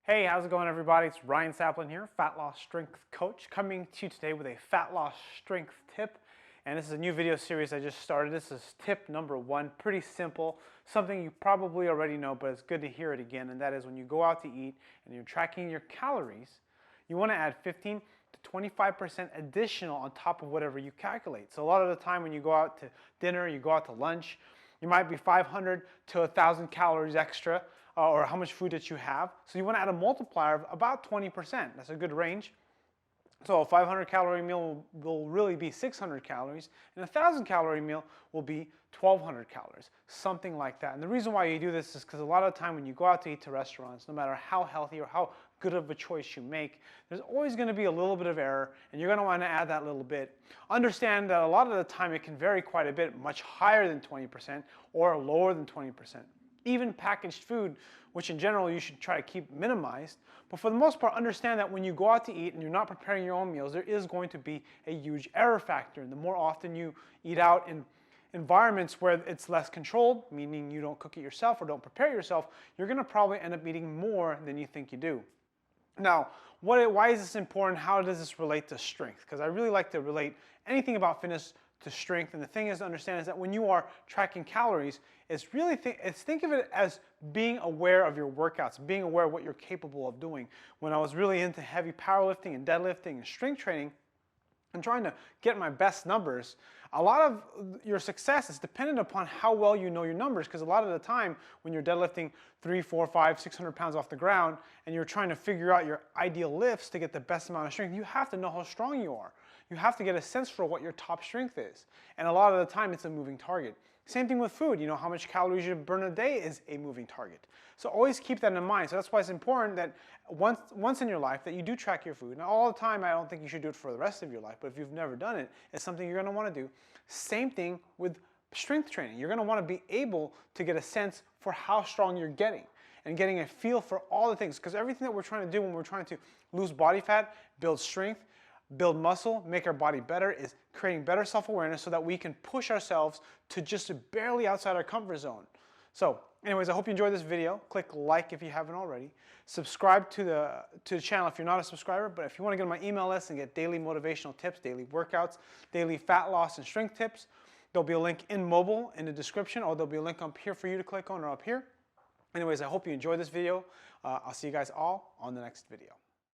Hey, how's it going everybody? It's Ryan Saplin here, Fat Loss Strength Coach, coming to you today with a fat loss strength tip. And this is a new video series I just started. This is tip number 1, pretty simple, something you probably already know, but it's good to hear it again. And that is when you go out to eat and you're tracking your calories, you want to add 15 to 25% additional on top of whatever you calculate. So a lot of the time when you go out to dinner, you go out to lunch, you might be 500 to 1,000 calories extra, or how much food that you have. So you want to add a multiplier of about 20%. That's a good range. So a 500 calorie meal will really be 600 calories, and a 1,000 calorie meal will be 1,200 calories, something like that. And the reason why you do this is because a lot of the time when you go out to eat to restaurants, no matter how healthy or how good of a choice you make, there's always going to be a little bit of error, and you're going to want to add that little bit. Understand that a lot of the time it can vary quite a bit, much higher than 20% or lower than 20%. Even packaged food, which in general you should try to keep minimized, but for the most part understand that when you go out to eat and you're not preparing your own meals, there is going to be a huge error factor. And the more often you eat out in environments where it's less controlled, meaning you don't cook it yourself or don't prepare yourself, you're going to probably end up eating more than you think you do. Now, why is this important? How does this relate to strength? Because I really like to relate anything about fitness to strength. And the thing is to understand is that when you are tracking calories, think of it as being aware of your workouts, being aware of what you're capable of doing. When I was really into heavy powerlifting and deadlifting and strength training and trying to get my best numbers, a lot of your success is dependent upon how well you know your numbers, because a lot of the time when you're deadlifting 3, 4, 5, 600 pounds off the ground and you're trying to figure out your ideal lifts to get the best amount of strength, you have to know how strong you are. You have to get a sense for what your top strength is. And a lot of the time it's a moving target. Same thing with food. You know, how much calories you burn a day is a moving target. So always keep that in mind. So that's why it's important that once in your life that you do track your food. Now all the time, I don't think you should do it for the rest of your life, but if you've never done it, it's something you're going to want to do. Same thing with strength training. You're going to want to be able to get a sense for how strong you're getting and getting a feel for all the things, because everything that we're trying to do when we're trying to lose body fat, build strength, build muscle, make our body better, is creating better self-awareness so that we can push ourselves to just barely outside our comfort zone. So anyways, I hope you enjoyed this video. Click like if you haven't already. Subscribe to the channel if you're not a subscriber, but if you want to get on my email list and get daily motivational tips, daily workouts, daily fat loss and strength tips, there'll be a link in mobile in the description, or there'll be a link up here for you to click on or up here. Anyways, I hope you enjoyed this video. I'll see you guys all on the next video.